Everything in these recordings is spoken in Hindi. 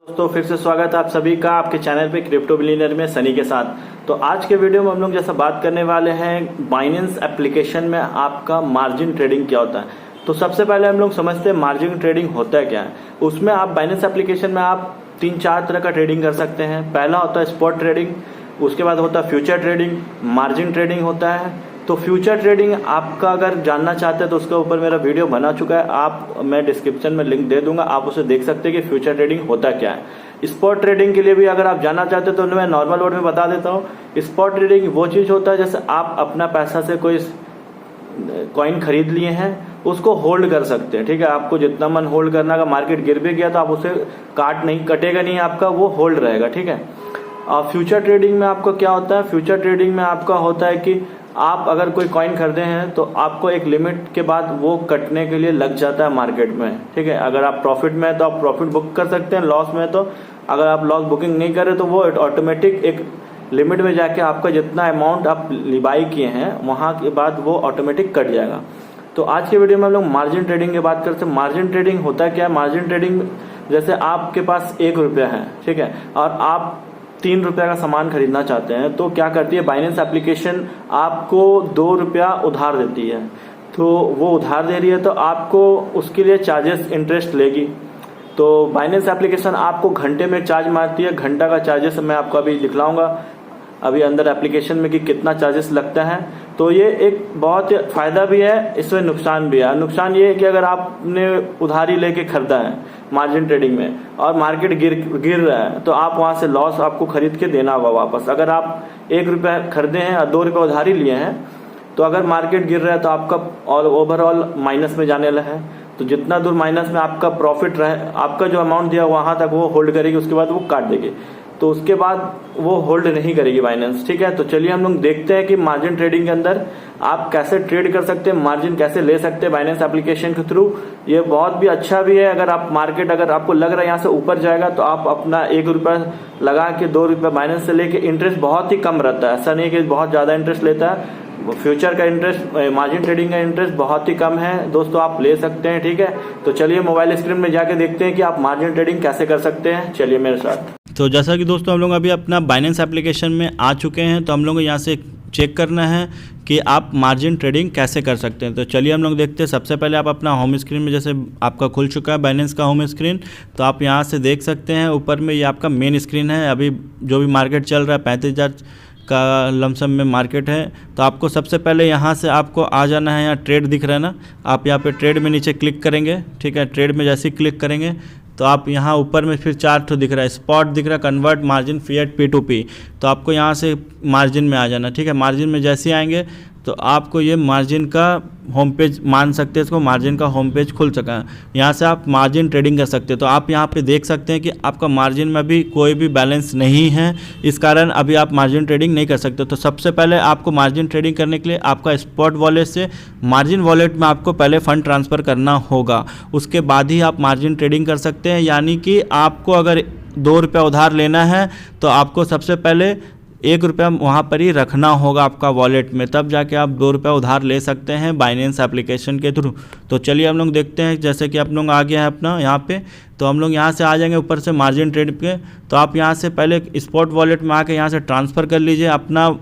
दोस्तों फिर से स्वागत है आप सभी का आपके चैनल पे क्रिप्टो बिलियनर में सनी के साथ। तो आज के वीडियो में हम लोग जैसा बात करने वाले हैं बाइनेंस एप्लीकेशन में आपका मार्जिन ट्रेडिंग क्या होता है। तो सबसे पहले हम लोग समझते हैं मार्जिन ट्रेडिंग होता है क्या है। उसमें आप बाइनेंस एप्लीकेशन में आप 3-4 तरह का ट्रेडिंग कर सकते हैं। पहला होता है स्पॉट ट्रेडिंग, उसके बाद होता है फ्यूचर ट्रेडिंग, मार्जिन ट्रेडिंग होता है। तो फ्यूचर ट्रेडिंग आपका अगर जानना चाहते हैं तो उसके ऊपर मेरा वीडियो बना चुका है, मैं डिस्क्रिप्शन में लिंक दे दूंगा, आप उसे देख सकते हैं कि फ्यूचर ट्रेडिंग होता क्या है। स्पॉट ट्रेडिंग के लिए भी अगर आप जानना चाहते हैं तो मैं नॉर्मल वर्ड में बता देता हूँ। स्पॉट ट्रेडिंग वो चीज़ होता है जैसे आप अपना पैसा से कोई कॉइन खरीद लिए हैं, उसको होल्ड कर सकते हैं। ठीक है, आपको जितना मन होल्ड करना, अगर मार्केट गिर भी गया तो आप उसे कटेगा नहीं आपका, वो होल्ड रहेगा। ठीक है। और फ्यूचर ट्रेडिंग में आपको क्या होता है, फ्यूचर ट्रेडिंग में आपका होता है कि आप अगर कोई कॉइन खरीदे हैं तो आपको एक लिमिट के बाद वो कटने के लिए लग जाता है मार्केट में। ठीक है, अगर आप प्रॉफिट में है तो आप प्रॉफिट बुक कर सकते हैं, लॉस में तो अगर आप लॉस बुकिंग नहीं करें तो वो ऑटोमेटिक एक लिमिट में जाके आपका जितना अमाउंट आप बाई किए हैं वहाँ के बाद वो ऑटोमेटिक कट जाएगा। तो आज के वीडियो में हम लोग मार्जिन ट्रेडिंग की बात करते हैं। मार्जिन ट्रेडिंग होता है क्या है। मार्जिन ट्रेडिंग जैसे आपके पास 1 रुपया है, ठीक है, और आप 3 रुपया का सामान खरीदना चाहते हैं तो क्या करती है बाइनेंस एप्लीकेशन, आपको 2 रुपया उधार देती है। तो वो उधार दे रही है तो आपको उसके लिए चार्जेस इंटरेस्ट लेगी। तो बाइनेंस एप्लीकेशन आपको घंटे में चार्ज मारती है। घंटा का चार्जेस मैं आपको अभी दिखलाऊंगा अभी अंदर एप्लीकेशन में कि कितना चार्जेस लगता है। तो ये एक बहुत फायदा भी है, इसमें नुकसान भी है। नुकसान ये है कि अगर आपने उधारी लेके खरीदा है मार्जिन ट्रेडिंग में और मार्केट गिर रहा है तो आप वहां से लॉस आपको खरीद के देना होगा वापस। अगर आप 1 रुपया खरीदे हैं और 2 रुपये उधारी लिए हैं तो अगर मार्केट गिर रहा है तो आपका ऑल ओवरऑल माइनस में जाने लगा है। तो जितना दूर माइनस में आपका प्रॉफिट रहे, आपका जो अमाउंट दिया वहां तक वो होल्ड करेगी, उसके बाद वो काट देगी। तो उसके बाद वो होल्ड नहीं करेगी बाइनेंस। ठीक है, तो चलिए हम लोग देखते हैं कि मार्जिन ट्रेडिंग के अंदर आप कैसे ट्रेड कर सकते हैं, मार्जिन कैसे ले सकते हैं बाइनेंस एप्लीकेशन के थ्रू। ये बहुत भी अच्छा भी है। अगर आप मार्केट अगर आपको लग रहा है यहाँ से ऊपर जाएगा तो आप अपना 1 रुपया लगा के 2 रुपया बाइनेंस से लेके इंटरेस्ट बहुत ही कम रहता है। ऐसा नहीं कि बहुत ज्यादा इंटरेस्ट लेता है। फ्यूचर का इंटरेस्ट, मार्जिन ट्रेडिंग का इंटरेस्ट बहुत ही कम है दोस्तों, आप ले सकते हैं। ठीक है, तो चलिए मोबाइल स्क्रीन में जाके देखते हैं कि आप मार्जिन ट्रेडिंग कैसे कर सकते हैं। चलिए मेरे साथ। तो जैसा कि दोस्तों हम लोग अभी अपना बाइनेंस एप्लीकेशन में आ चुके हैं, तो हम लोग को यहाँ से चेक करना है कि आप मार्जिन ट्रेडिंग कैसे कर सकते हैं। तो चलिए हम लोग देखते हैं। सबसे पहले आप अपना होम स्क्रीन में, जैसे आपका खुल चुका है बाइनेंस का होम स्क्रीन, तो आप यहाँ से देख सकते हैं ऊपर में ये आपका मेन स्क्रीन है। अभी जो भी मार्केट चल रहा है 35,000 का लमसम में मार्केट है। तो आपको सबसे पहले यहाँ से आपको आ जाना है, यहाँ ट्रेड दिख रहा है ना, आप यहाँ पे ट्रेड में नीचे क्लिक करेंगे। ठीक है, ट्रेड में जैसे ही क्लिक करेंगे तो आप यहाँ ऊपर में फिर 4 ठो दिख रहा है, स्पॉट दिख रहा है, कन्वर्ट, मार्जिन, फिएट, P2P। तो आपको यहाँ से मार्जिन में आ जाना। ठीक है, मार्जिन में जैसे ही आएंगे तो आपको ये मार्जिन का होम पेज मान सकते हैं, इसको मार्जिन का होम पेज खुल सका है। यहाँ से आप मार्जिन ट्रेडिंग कर सकते हैं। तो आप यहाँ पे देख सकते हैं कि आपका मार्जिन में अभी कोई भी बैलेंस नहीं है, इस कारण अभी आप मार्जिन ट्रेडिंग नहीं कर सकते। तो सबसे पहले आपको मार्जिन ट्रेडिंग करने के लिए आपका स्पॉट वॉलेट से मार्जिन वॉलेट में आपको पहले फ़ंड ट्रांसफ़र करना होगा, उसके बाद ही आप मार्जिन ट्रेडिंग कर सकते हैं। यानी कि आपको अगर 2 रुपया उधार लेना है तो आपको सबसे पहले 1 रुपया वहाँ पर ही रखना होगा आपका वॉलेट में, तब जाके आप 2 रुपया उधार ले सकते हैं बाइनेंस एप्लीकेशन के थ्रू। तो चलिए हम लोग देखते हैं। जैसे कि आप लोग आ गया है अपना यहाँ पे, तो हम लोग यहाँ से आ जाएंगे ऊपर से मार्जिन ट्रेड पे। तो आप यहाँ से पहले स्पॉट वॉलेट में आके यहाँ से ट्रांसफ़र कर लीजिए अपना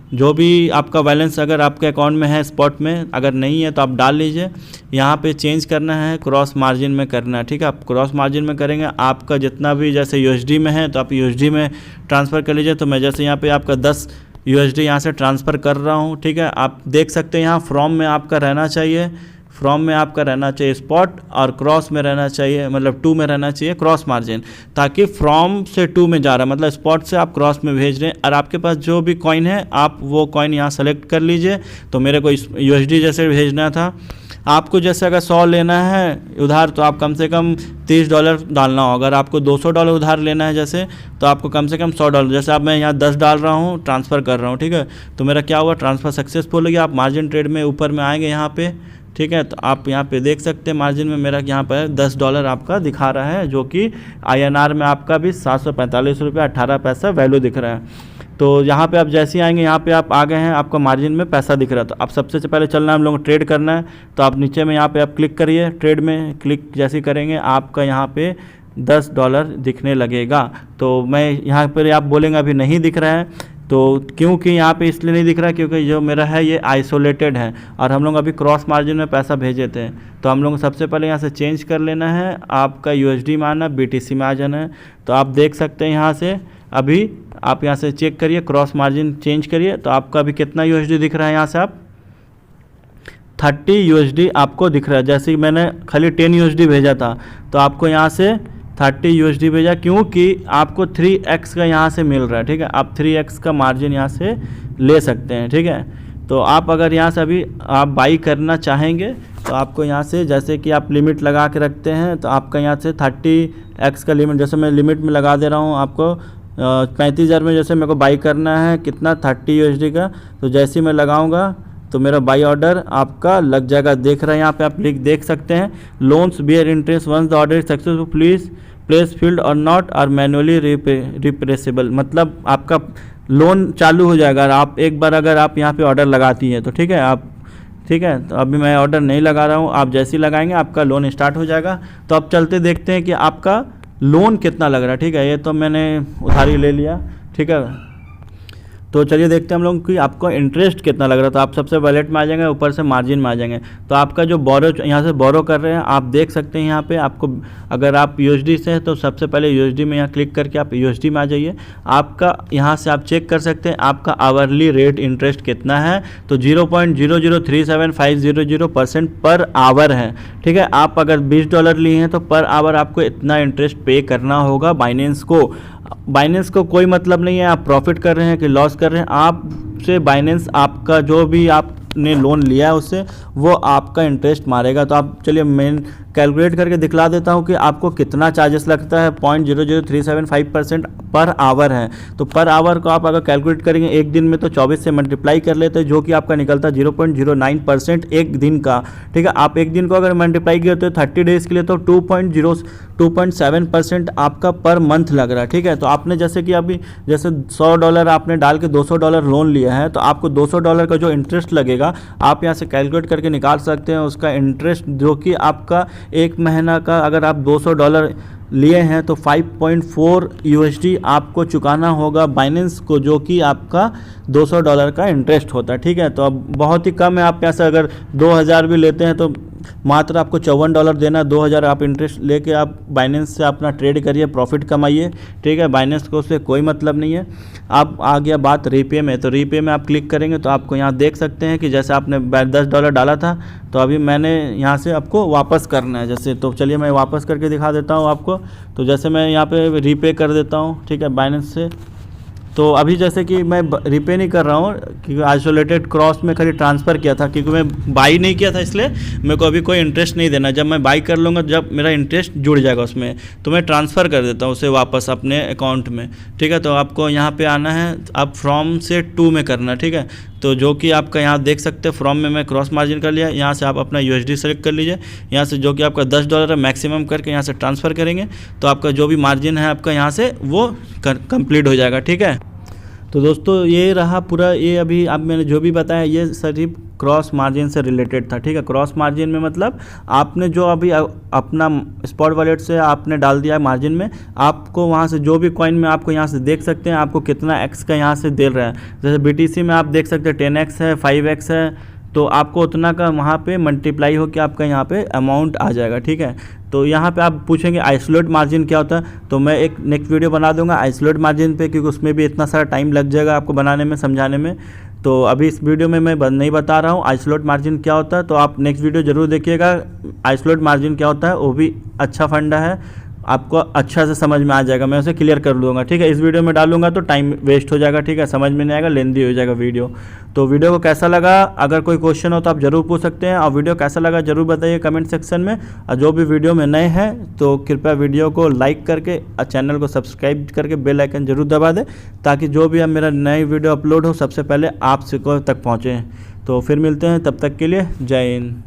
जो भी आपका बैलेंस, अगर आपके अकाउंट में है स्पॉट में, अगर नहीं है तो आप डाल लीजिए। यहाँ पे चेंज करना है, क्रॉस मार्जिन में करना है। ठीक है, आप क्रॉस मार्जिन में करेंगे, आपका जितना भी जैसे USD में है तो आप USD में ट्रांसफ़र कर लीजिए। तो मैं जैसे यहाँ पे आपका 10 USD यहाँ से ट्रांसफ़र कर रहा हूँ। ठीक है, आप देख सकते हैं यहाँ फ्रॉम में आपका रहना चाहिए, फ्रॉम में आपका रहना चाहिए स्पॉट, और क्रॉस में रहना चाहिए, मतलब 2 में रहना चाहिए क्रॉस मार्जिन, ताकि फ्रॉम से 2 में जा रहा है, मतलब स्पॉट से आप क्रॉस में भेज रहे हैं। और आपके पास जो भी कॉइन है आप वो कॉइन यहाँ सेलेक्ट कर लीजिए। तो मेरे को USD जैसे भेजना था, आपको जैसे अगर 100 लेना है उधार तो आप कम से कम $30 डालना हो। अगर आपको $200 उधार लेना है जैसे, तो आपको कम से कम $100, जैसे अब मैं यहाँ 10 डाल रहा हूँ, ट्रांसफ़र कर रहा हूँ। ठीक है, तो मेरा क्या हुआ, ट्रांसफ़र सक्सेसफुल हो गया। आप मार्जिन ट्रेड में ऊपर में आएंगे यहाँ पे। ठीक है, तो आप यहाँ पे देख सकते हैं मार्जिन में मेरा यहाँ पर $10 आपका दिखा रहा है, जो कि INR में आपका भी 745 रुपया 18 पैसा वैल्यू दिख रहा है। तो यहाँ पे आप जैसे ही आएंगे, यहाँ पे आप आ गए हैं, आपका मार्जिन में पैसा दिख रहा है। तो आप सबसे पहले चलना है, हम लोग ट्रेड करना है। तो आप नीचे में यहाँ पे आप क्लिक करिए, ट्रेड में क्लिक जैसे करेंगे आपका यहाँ पे $10 दिखने लगेगा। तो मैं यहाँ पर आप बोलेंगे अभी नहीं दिख रहा है, तो क्योंकि यहाँ पे इसलिए नहीं दिख रहा क्योंकि जो मेरा है ये आइसोलेटेड है और हम लोग अभी क्रॉस मार्जिन में पैसा भेजे थे। तो हम लोग को सबसे पहले यहाँ से चेंज कर लेना है, आपका USD में आना, BTC में आ जाना है। तो आप देख सकते हैं यहाँ से अभी आप यहाँ से चेक करिए, क्रॉस मार्जिन चेंज करिए, तो आपका अभी कितना USD दिख रहा है। यहाँ से आप 30 USD आपको दिख रहा है। जैसे कि मैंने खाली 10 USD भेजा था तो आपको यहाँ से 30 USD भेजा, क्योंकि आपको 3x का यहाँ से मिल रहा है। ठीक है, आप 3x का मार्जिन यहाँ से ले सकते हैं। ठीक है, तो आप अगर यहाँ से अभी आप बाई करना चाहेंगे तो आपको यहाँ से, जैसे कि आप लिमिट लगा के रखते हैं, तो आपका यहाँ से 30x का लिमिट, जैसे मैं लिमिट में लगा दे रहा हूँ आपको 35,000 में जैसे मेरे को बाई करना है कितना 30 USD का। तो जैसे ही मैं लगाऊंगा तो मेरा बाई ऑर्डर आपका लग जाएगा। देख रहे हैं यहाँ पे आप लिख देख सकते हैं, loans bear interest once the order successful please place field और नॉट आर मैनुअली रिप्रेसेबल। मतलब आपका लोन चालू हो जाएगा आप एक बार अगर आप यहाँ पे ऑर्डर लगाती हैं तो। ठीक है, आप ठीक है, तो अभी मैं ऑर्डर नहीं लगा रहा हूँ, आप जैसे ही लगाएंगे आपका लोन स्टार्ट हो जाएगा। तो अब चलते देखते हैं कि आपका लोन कितना लग रहा है। ठीक है, ये तो मैंने उधारी ले लिया। ठीक है, तो चलिए देखते हैं हम लोग कि आपको इंटरेस्ट कितना लग रहा है। तो आप सबसे वैलेट में आ जाएंगे, ऊपर से मार्जिन में आ जाएंगे। तो आपका जो बोरो यहाँ से बोरो कर रहे हैं आप देख सकते हैं यहाँ पे आपको, अगर आप USD से हैं तो सबसे पहले USD में यहाँ क्लिक करके आप USD में आ जाइए। आपका यहाँ से आप चेक कर सकते हैं आपका आवरली रेट इंटरेस्ट कितना है। तो 0.0037500% पर आवर है। ठीक है, आप अगर $20 लिए हैं तो पर आवर आपको इतना इंटरेस्ट पे करना होगा बाइनेंस को। बाइनेंस को कोई मतलब नहीं है आप प्रॉफिट कर रहे हैं कि लॉस कर रहे हैं, आपसे बाइनेंस आपका जो भी आपने लोन लिया है उससे वो आपका इंटरेस्ट मारेगा। तो आप चलिए मैं कैलकुलेट करके दिखला देता हूँ कि आपको कितना चार्जेस लगता है। 0.00375% पर आवर है। तो पर आवर को आप अगर कैलकुलेट करेंगे एक दिन में तो 24 से मल्टीप्लाई कर लेते हैं, जो कि आपका निकलता है 0.09% एक दिन का। ठीक है, आप एक दिन को अगर मल्टीप्लाई करते हो 30 डेज़ के लिए तो 2.7% आपका पर मंथ लग रहा है। ठीक है, तो आपने जैसे कि अभी जैसे $100 आपने डाल के $200 लोन लिया है तो आपको $200 का जो इंटरेस्ट लगेगा आप यहाँ से कैलकुलेट करके निकाल सकते हैं उसका इंटरेस्ट, जो कि आपका एक महीना का अगर आप $200 लिए हैं तो 5.4 USD आपको चुकाना होगा बाइनेंस को, जो कि आपका $200 का इंटरेस्ट होता है। ठीक है, तो अब बहुत ही कम है। आप यहाँ से अगर 2000 भी लेते हैं तो मात्र आपको $54 देना, 2000 आप इंटरेस्ट लेके आप बाइनेंस से अपना ट्रेड करिए, प्रॉफिट कमाइए। ठीक है, बाइनेंस को उससे कोई मतलब नहीं है। अब आ गया बात रीपे में। तो रीपे में आप क्लिक करेंगे तो आपको यहाँ देख सकते हैं कि जैसे आपने $10 डाला था तो अभी मैंने यहाँ से आपको वापस करना है जैसे। तो चलिए मैं वापस करके दिखा देता हूँ आपको। तो जैसे मैं यहाँ पे रीपे कर देता हूँ, ठीक है, बाइनेंस से। तो अभी जैसे कि मैं रीपे नहीं कर रहा हूँ क्योंकि आइसोलेटेड क्रॉस में खाली ट्रांसफ़र किया था, क्योंकि मैं बाई नहीं किया था इसलिए मेरे को अभी कोई इंटरेस्ट नहीं देना। जब मैं बाई कर लूँगा, जब मेरा इंटरेस्ट जुड़ जाएगा उसमें, तो मैं ट्रांसफ़र कर देता हूँ उसे वापस अपने अकाउंट में। ठीक है, तो आपको यहाँ पे आना है, आप फ्रॉम से टू में करना। ठीक है, तो जो कि आपका यहाँ देख सकते हैं फ्रॉम में मैं क्रॉस मार्जिन कर लिया। यहाँ से आप अपना USD सेलेक्ट कर लीजिए, यहाँ से जो कि आपका $10 है मैक्सिमम करके यहाँ से ट्रांसफ़र करेंगे तो आपका जो भी मार्जिन है आपका यहाँ से वो कंप्लीट हो जाएगा। ठीक है, तो दोस्तों ये रहा पूरा, ये अभी आप मैंने जो भी बताया ये सिर्फ क्रॉस मार्जिन से रिलेटेड था। ठीक है, क्रॉस मार्जिन में मतलब आपने जो अभी अपना स्पॉट वॉलेट से आपने डाल दिया मार्जिन में, आपको वहाँ से जो भी कॉइन में आपको यहाँ से देख सकते हैं आपको कितना x का यहाँ से दे रहा है। जैसे BTC में आप देख सकते हैं 10x है, 5x है, तो आपको उतना का वहाँ पे मल्टीप्लाई होकर आपका यहाँ पे अमाउंट आ जाएगा। ठीक है, तो यहाँ पे आप पूछेंगे आइसोलेट मार्जिन क्या होता है, तो मैं एक नेक्स्ट वीडियो बना दूंगा आइसोलेट मार्जिन पे, क्योंकि उसमें भी इतना सारा टाइम लग जाएगा आपको बनाने में, समझाने में। तो अभी इस वीडियो में मैं नहीं बता रहा हूँ आइसोलेट मार्जिन क्या होता है, तो आप नेक्स्ट वीडियो ज़रूर देखिएगा। आइसोलेट मार्जिन क्या होता है वो भी अच्छा फंडा है, आपको अच्छा से समझ में आ जाएगा, मैं उसे क्लियर कर दूंगा। ठीक है, इस वीडियो में डालूंगा तो टाइम वेस्ट हो जाएगा। ठीक है, समझ में नहीं आएगा, लेंदी हो जाएगा वीडियो। तो वीडियो को कैसा लगा, अगर कोई क्वेश्चन हो तो आप ज़रूर पूछ सकते हैं, और वीडियो कैसा लगा ज़रूर बताइए कमेंट सेक्शन में। और जो भी वीडियो में नए हैं तो कृपया वीडियो को लाइक करके और चैनल को सब्सक्राइब करके बेल आइकन जरूर दबा दें, ताकि जो भी मेरा नई वीडियो अपलोड हो सबसे पहले आप तक पहुँचे। तो फिर मिलते हैं, तब तक के लिए जय हिंद।